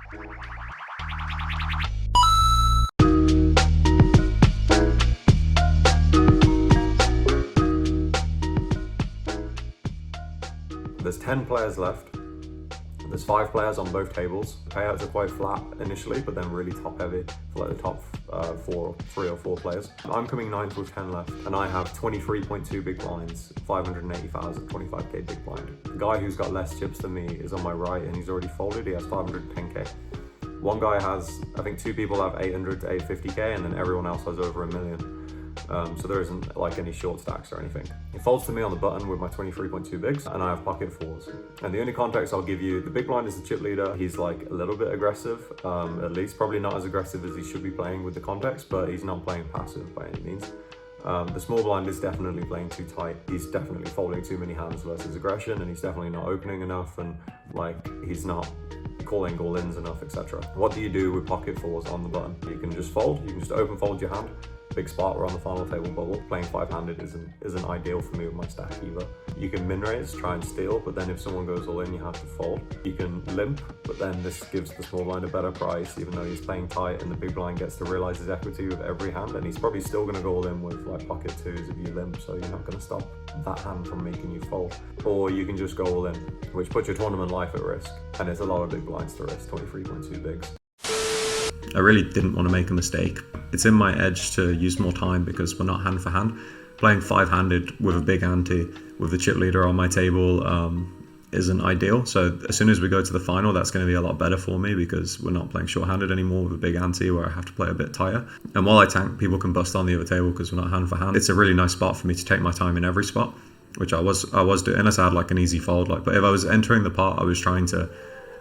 There's 10 players left. There's 5 players on both tables. The payouts are quite flat initially, but then really top heavy for like the top 3 or 4 players. I'm coming 9th with 10 left, and I have 23.2 big blinds, 580,000, 25k big blind. The guy who's got less chips than me is on my right, and he's already folded. He has 510k. One guy has, I think 2 people have 800 to 850k, and then everyone else has over $1 million. So there isn't like any short stacks or anything. It folds to me on the button with my 23.2 bigs, and I have pocket 4s. And the only context I'll give you, the big blind is the chip leader. He's like a little bit aggressive, at least probably not as aggressive as he should be playing with the context, but he's not playing passive by any means. The small blind is definitely playing too tight. He's definitely folding too many hands versus aggression, and he's definitely not opening enough, and like he's not calling all-ins enough, etc. What do you do with pocket 4s on the button? You can just fold, you can just open fold your hand. Big spot, we're on the final table bubble. Playing 5-handed isn't ideal for me with my stack either. You can min raise, try and steal, but then if someone goes all in, you have to fold. You can limp, but then this gives the small blind a better price, even though he's playing tight, and the big blind gets to realize his equity with every hand, and he's probably still gonna go all in with like pocket 2s if you limp, so you're not gonna stop that hand from making you fold. Or you can just go all in, which puts your tournament life at risk, and it's a lot of big blinds to risk, 23.2 bigs. I really didn't want to make a mistake. It's in my edge to use more time because we're not hand for hand. Playing 5-handed with a big ante with the chip leader on my table isn't ideal. So as soon as we go to the final, that's going to be a lot better for me because we're not playing short-handed anymore with a big ante where I have to play a bit tighter. And while I tank, people can bust on the other table because we're not hand for hand. It's a really nice spot for me to take my time in every spot, which I was doing, unless I had like an easy fold. But if I was entering the pot, I was trying to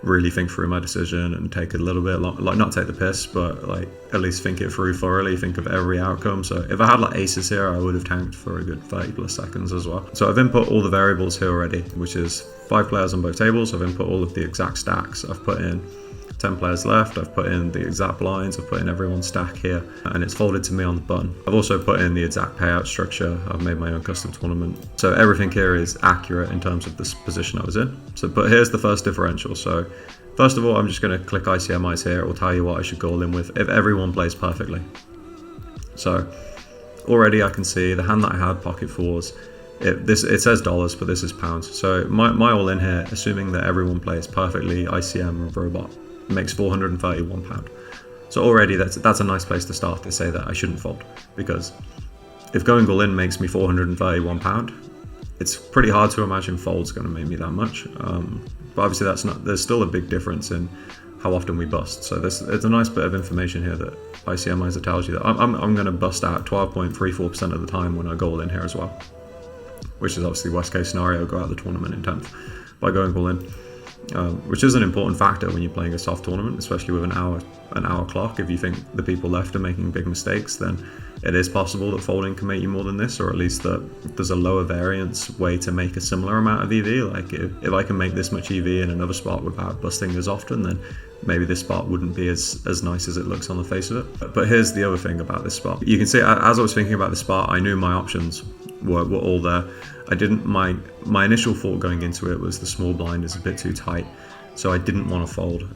really think through my decision and take a little bit long, like not take the piss, but like at least think it through thoroughly, think of every outcome. So if I had like aces here, I would have tanked for a good 30 plus seconds as well. So I've input all the variables here already, which is 5 players on both tables. I've input all of the exact stacks. I've put in 10 players left, I've put in the exact blinds, I've put in everyone's stack here, and it's folded to me on the button. I've also put in the exact payout structure. I've made my own custom tournament. So everything here is accurate in terms of this position I was in. But here's the first differential. So first of all, I'm just gonna click ICMIs here. It will tell you what I should go all in with if everyone plays perfectly. So already I can see the hand that I had, pocket 4s, it says dollars, but this is pounds. So my all in here, assuming that everyone plays perfectly, ICM and robot, makes £431. So already that's a nice place to start to say that I shouldn't fold, because if going all in makes me £431, it's pretty hard to imagine fold's going to make me that much. But obviously there's still a big difference in how often we bust. So it's a nice bit of information here that ICMizer tells you that I'm going to bust out 12.34% of the time when I go all in here as well, which is obviously worst case scenario, go out of the tournament in 10th by going all in. Which is an important factor when you're playing a soft tournament, especially with an hour clock. If you think the people left are making big mistakes, then it is possible that folding can make you more than this, or at least that there's a lower variance way to make a similar amount of EV. Like if I can make this much EV in another spot without busting as often, then maybe this spot wouldn't be as nice as it looks on the face of it. But here's the other thing about this spot. You can see as I was thinking about the spot, I knew my options were all there. I didn't, my initial thought going into it was the small blind is a bit too tight, so I didn't want to fold,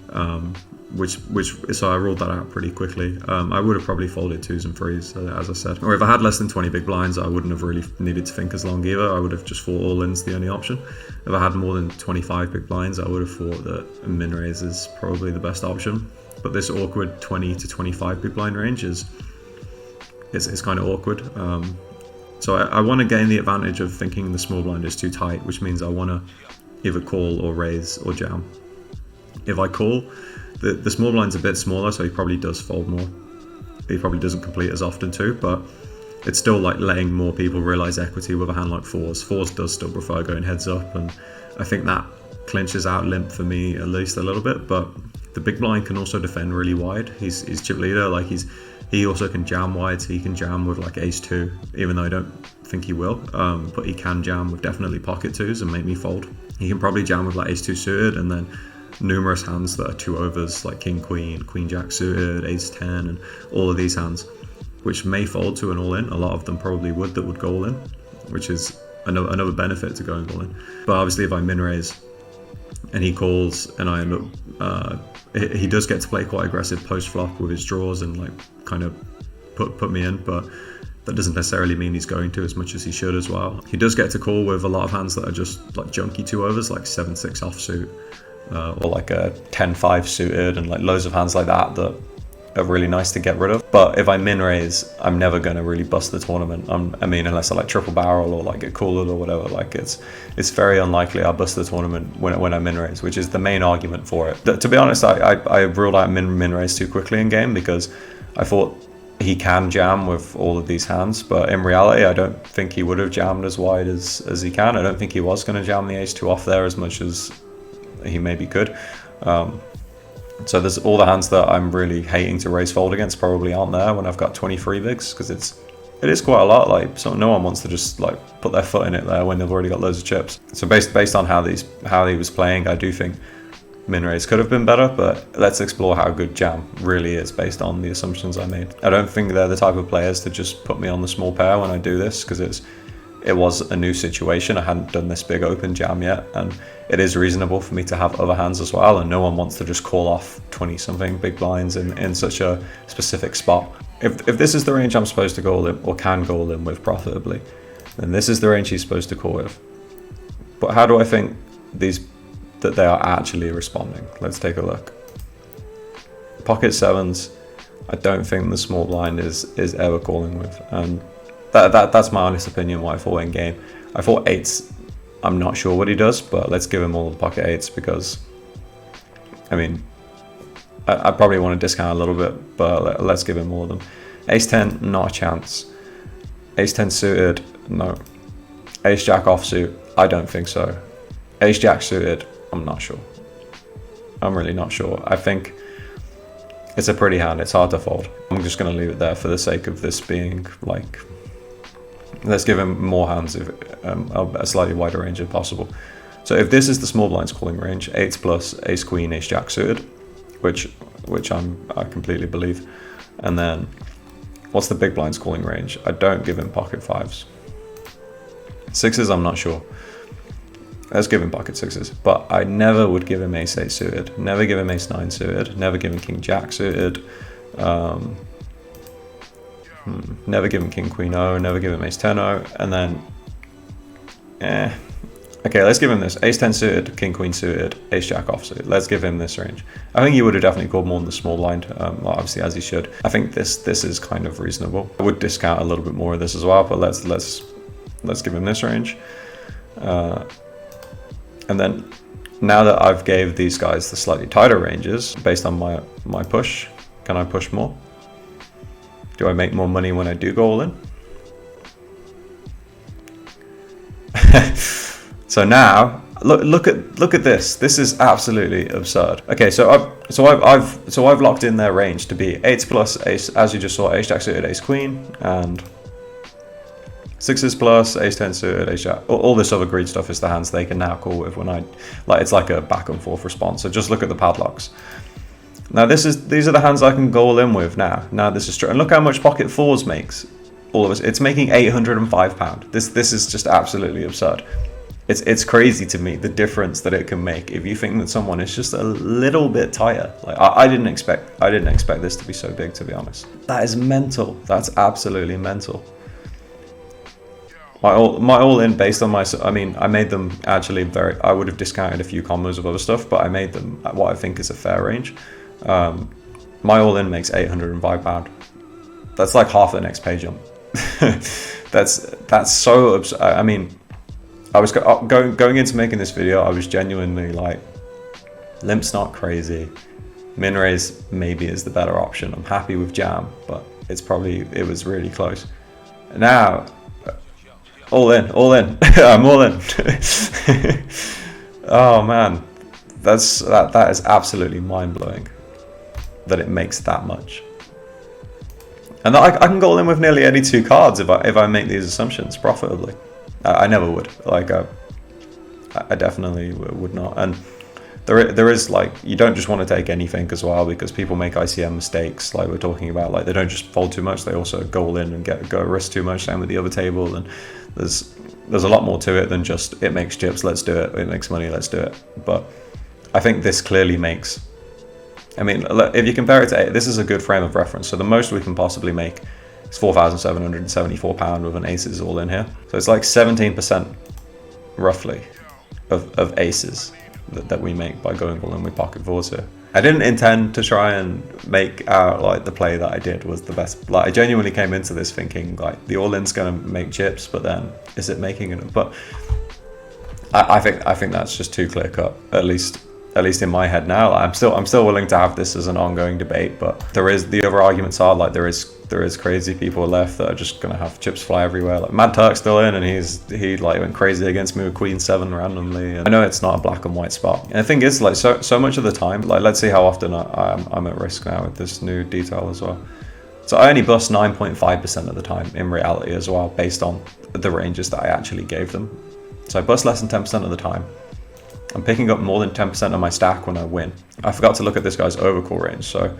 so I ruled that out pretty quickly. I would have probably folded 2s and 3s, as I said. Or if I had less than 20 big blinds, I wouldn't have really needed to think as long either. I would have just thought all-in's the only option. If I had more than 25 big blinds, I would have thought that min raise is probably the best option. But this awkward 20 to 25 big blind range is kind of awkward. So I want to gain the advantage of thinking the small blind is too tight, which means I want to either call or raise or jam. If I call, the small blind's a bit smaller, so he probably does fold more. He probably doesn't complete as often too, but it's still like letting more people realize equity with a hand like 4s. 4s does still prefer going heads up, and I think that clinches out limp for me at least a little bit. But the big blind can also defend really wide. He's chip leader, like he also can jam wide, so he can jam with like ace-2, even though I don't think he will, but he can jam with definitely pocket 2s and make me fold. He can probably jam with like ace-2 suited, and then numerous hands that are 2 overs, like king-queen, queen-jack suited, ace-10, and all of these hands, which may fold to an all-in. A lot of them probably would, that would go all in, which is another benefit to going all in. But obviously if I min raise and he calls and I end up he does get to play quite aggressive post flop with his draws and like kind of put me in, but that doesn't necessarily mean he's going to as much as he should as well. He does get to call with a lot of hands that are just like junky 2-overs, like 7-6 offsuit, or like a 10-5 suited, and like loads of hands like that that are really nice to get rid of. But if I min raise, I'm never going to really bust the tournament. I mean, unless I like triple barrel or like get called or whatever, like it's very unlikely I'll bust the tournament when I min raise, which is the main argument for it. To be honest, I ruled out min raise too quickly in game because I thought he can jam with all of these hands, but in reality I don't think he would have jammed as wide as he can. I don't think he was going to jam the ace 2 off there as much as he maybe could. So there's all the hands that I'm really hating to raise fold against probably aren't there when I've got 23 bigs, because it is quite a lot. Like, so no one wants to just like put their foot in it there when they've already got loads of chips. So based on how he was playing, I do think min raise could have been better, but let's explore how good jam really is based on the assumptions I made. I don't think they're the type of players to just put me on the small pair when I do this, because it was a new situation. I hadn't done this big open jam yet, and it is reasonable for me to have other hands as well, and no one wants to just call off 20 something big blinds in such a specific spot. If this is the range I'm supposed to go all in, or can go all in with profitably, then this is the range he's supposed to call with. But how do I think that they are actually responding? Let's take a look. Pocket sevens, I don't think the small blind is ever calling with, and that's my honest opinion what I thought in game. I thought eights, I'm not sure what he does, but let's give him all the pocket eights, because I mean I probably want to discount a little bit, but let's give him all of them. Ace 10, not a chance. Ace 10 suited, no. Ace jack offsuit, I don't think so. Ace jack suited, I'm not sure. I'm really not sure. I think it's a pretty hand. It's hard to fold. I'm just going to leave it there for the sake of this being like, let's give him more hands, if a slightly wider range if possible. So if this is the small blinds calling range, 8s plus, ace queen, ace jack suited, which I completely believe. And then what's the big blinds calling range? I don't give him pocket 5s. 6s, I'm not sure. Let's give him pocket 6s, but I never would give him ace 8 suited, never give him ace 9 suited, never give him king jack suited, never give him king queen O, never give him ace 10 O, and then okay, let's give him this: ace 10 suited, king queen suited, ace jack offsuit. Let's give him this range. I think he would have definitely called more than the small blind, well, obviously as he should. I think this is kind of reasonable. I would discount a little bit more of this as well, but let's give him this range. And then now that I've gave these guys the slightly tighter ranges based on my push, can I push more? Do I make more money when I do go all in? So now look at this. This is absolutely absurd. Okay, so I've locked in their range to be 8s plus ace, as you just saw, ace jack suited, ace queen, and 6s plus, ace 10 suited, ace jack. All this other greed stuff is the hands they can now call with when it's like a back and forth response. So just look at the padlocks. Now these are the hands I can go all in with now. Now this is true, and look how much pocket 4s makes. All of us, it's making £805. This is just absolutely absurd. It's crazy to me the difference that it can make if you think that someone is just a little bit tighter. Like I didn't expect this to be so big, to be honest. That is mental. That's absolutely mental. My all in based on I mean, I made them actually I would have discounted a few combos of other stuff, but I made them at what I think is a fair range. My all in makes £805. That's like half the next pay jump. that's so absurd. I mean, I was going into making this video, I was genuinely like, limp's not crazy. Min raise maybe is the better option. I'm happy with jam, but it was really close. Now, all in. I'm all in. Oh man, that is absolutely mind blowing that it makes that much. And I can go all in with nearly any 2 cards if I make these assumptions profitably. I never would. Like I definitely would not. And there is like, you don't just want to take anything as well, because people make ICM mistakes like we're talking about. Like they don't just fold too much, they also go all in and go risk too much. Same with the other table. And there's a lot more to it than just it makes chips, let's do it. It makes money, let's do it. But I think this clearly makes I mean, if you compare it to, this is a good frame of reference. So the most we can possibly make is £4,774 with an aces all in here. So it's like 17% roughly of aces that we make by going all in with pocket fours here. I didn't intend to try and make out like the play that I did was the best. Like I genuinely came into this thinking like the all-in's gonna make chips, but then is it making it? But I think that's just too clear cut. At least in my head now. Like, I'm still willing to have this as an ongoing debate, but there is the other arguments are like there is crazy people left that are just gonna have chips fly everywhere. Like Mad Turk's still in, and he like went crazy against me with Queen 7 randomly. And I know it's not a black and white spot. And the thing is, like so much of the time, like let's see how often I'm at risk now with this new detail as well. So I only bust 9.5% of the time in reality as well, based on the ranges that I actually gave them. So I bust less than 10% of the time. I'm picking up more than 10% of my stack when I win. I forgot to look at this guy's overcall range, so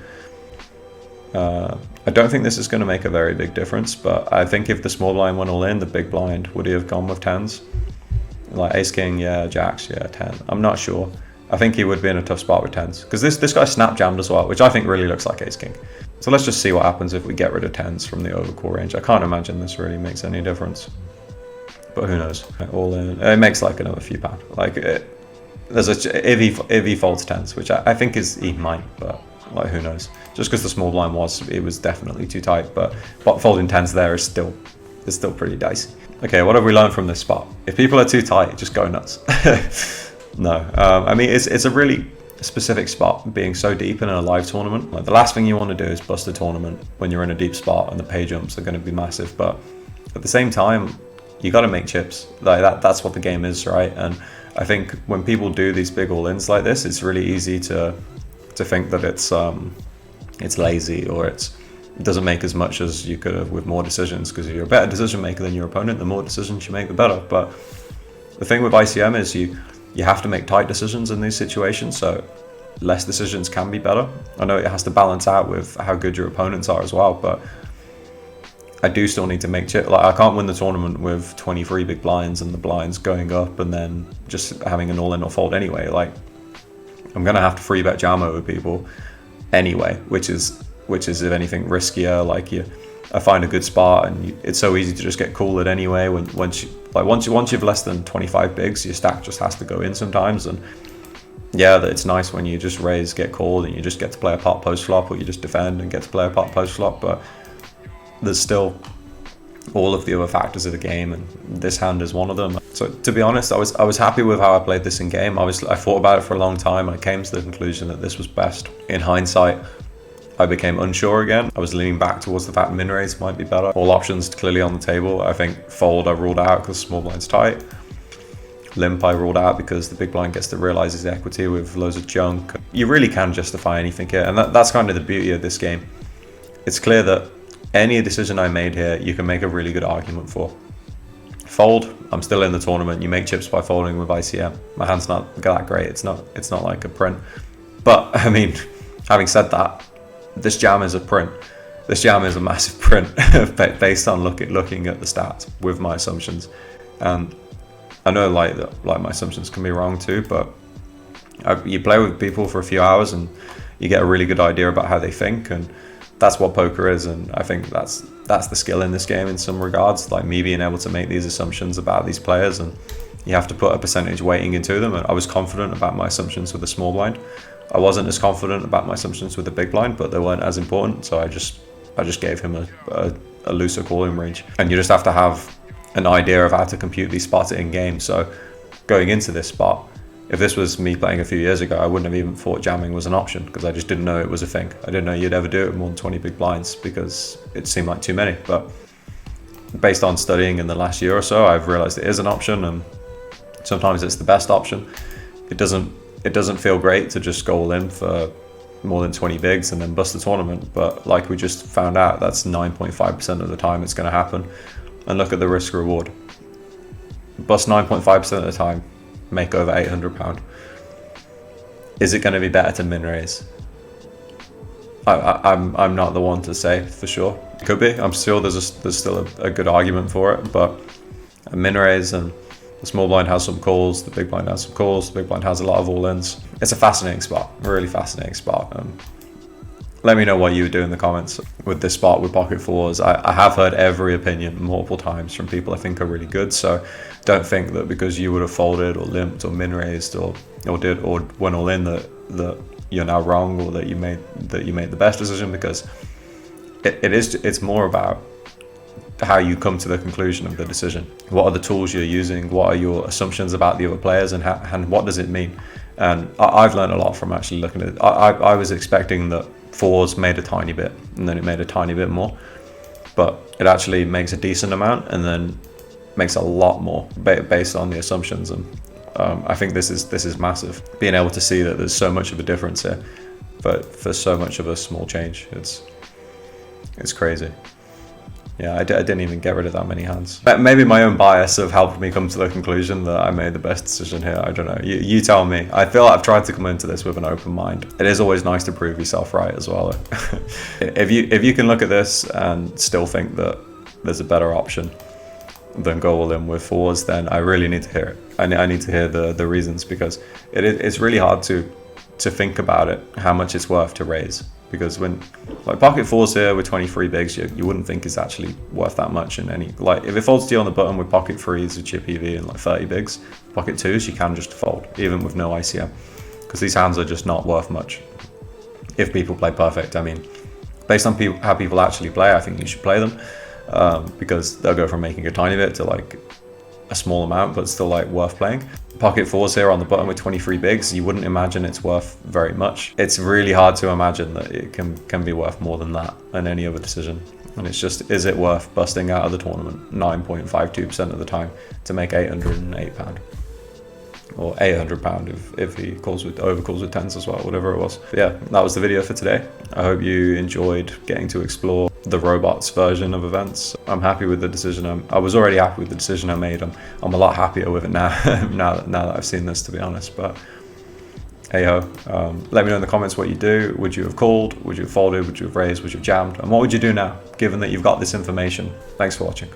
I don't think this is going to make a very big difference, but I think if the small blind went all in, the big blind, would he have gone with 10s? Like ace king, yeah, jacks, yeah, 10. I'm not sure. I think he would be in a tough spot with 10s, because this guy snap jammed as well, which I think really looks like ace king. So let's just see what happens if we get rid of 10s from the overcall range. I can't imagine this really makes any difference, but who knows? All in, it makes like another few pound. Like there's if he folds 10s, which I think he might, but like who knows? Just because the small blind was definitely too tight, but folding 10s there is still pretty dicey. Okay, what have we learned from this spot? If people are too tight, just go nuts. No, I mean it's a really specific spot, being so deep in a live tournament. Like the last thing you want to do is bust a tournament when you're in a deep spot and the pay jumps are going to be massive, but at the same time you got to make chips. Like that's what the game is, right? And I think when people do these big all-ins like this, it's really easy to think that it's lazy or it doesn't make as much as you could have with more decisions, because if you're a better decision maker than your opponent, the more decisions you make, the better. But the thing with ICM is you have to make tight decisions in these situations, so less decisions can be better. I know it has to balance out with how good your opponents are as well, but I do still need to make chips. Like I can't win the tournament with 23 big blinds and the blinds going up and then just having an all-in or fold anyway. Like I'm gonna have to free bet jam over people anyway, which is if anything riskier. Like I find a good spot and it's so easy to just get cooled anyway. Once you've less than 25 bigs, your stack just has to go in sometimes. And yeah, it's nice when you just raise, get called, and you just get to play a pot post flop, or you just defend and get to play a pot post flop. But there's still all of the other factors of the game, and this hand is one of them. So to be honest, I was happy with how I played this in game. I thought about it for a long time, and I came to the conclusion that this was best. In hindsight, I became unsure again. I was leaning back towards the fact min raise might be better. All options clearly on the table. I think fold I ruled out because small blind's tight. Limp I ruled out because the big blind gets to realize his equity with loads of junk. You really can justify anything here, and that's kind of the beauty of this game. It's clear that any decision I made here, you can make a really good argument for. Fold, I'm still in the tournament. You make chips by folding with ICM. My hand's not that great. It's not like a print. But I mean, having said that, this jam is a print. This jam is a massive print based on looking at the stats with my assumptions. And I know like my assumptions can be wrong too, but you play with people for a few hours and you get a really good idea about how they think, and that's what poker is. And I think that's the skill in this game in some regards, like me being able to make these assumptions about these players, and you have to put a percentage weighting into them. And I was confident about my assumptions with the small blind. I wasn't as confident about my assumptions with the big blind, but they weren't as important, so I just gave him a looser calling range. And you just have to have an idea of how to compute these spots in game. So going into this spot, if this was me playing a few years ago, I wouldn't have even thought jamming was an option, because I just didn't know it was a thing. I didn't know you'd ever do it with more than 20 big blinds because it seemed like too many. But based on studying in the last year or so, I've realized it is an option, and sometimes it's the best option. It doesn't feel great to just go all in for more than 20 bigs and then bust the tournament, but like we just found out, that's 9.5% of the time it's going to happen. And look at the risk reward. Bust 9.5% of the time, make over £800. Is it going to be better to min raise? I'm not the one to say for sure. Could be. I'm sure there's still a good argument for it, but a min raise, and The small blind has some calls, the big blind has some calls, the big blind has a lot of all-ins. It's a fascinating spot, a really fascinating spot. Let me know what you would do in the comments with this spot with pocket fours. I have heard every opinion multiple times from people I think are really good, so don't think that because you would have folded or limped or min raised or went all in that you're now wrong, or that you made the best decision, because it's more about how you come to the conclusion of the decision. What are the tools you're using? What are your assumptions about the other players, and what does it mean? And I've learned a lot from actually looking at it. I was expecting that fours made a tiny bit and then it made a tiny bit more, but it actually makes a decent amount and then makes a lot more based on the assumptions. And I think this is massive, being able to see that there's so much of a difference here, but for so much of a small change. It's crazy. Yeah, I didn't even get rid of that many hands. Maybe my own bias have helped me come to the conclusion that I made the best decision here. I don't know. You tell me. I feel like I've tried to come into this with an open mind. It is always nice to prove yourself right as well. If you can look at this and still think that there's a better option than go all in with fours, then I really need to hear it. I need to hear the reasons, because it's really hard to think about it, how much it's worth to raise. Because when like pocket fours here with 23 bigs, you wouldn't think it's actually worth that much in any, like if it folds to you on the button with pocket threes with chip EV and like 30 bigs, pocket twos you can just fold even with no ICM, because these hands are just not worth much if people play perfect. I mean, based on how people actually play, I think you should play them, because they'll go from making a tiny bit to like a small amount but still like worth playing. Pocket fours here on the button with 23 bigs, you wouldn't imagine it's worth very much. It's really hard to imagine that it can be worth more than that in any other decision. And it's just, is it worth busting out of the tournament 9.52% of the time to make £808? Or £800 if he overcalls with tens as well, whatever it was. But yeah, that was the video for today. I hope you enjoyed getting to explore the robots version of events. I'm happy with the decision. I was already happy with the decision I made. I'm a lot happier with it now, now that I've seen this, to be honest. But hey ho, let me know in the comments what you do. Would you have called? Would you have folded? Would you have raised? Would you have jammed? And what would you do now, given that you've got this information? Thanks for watching.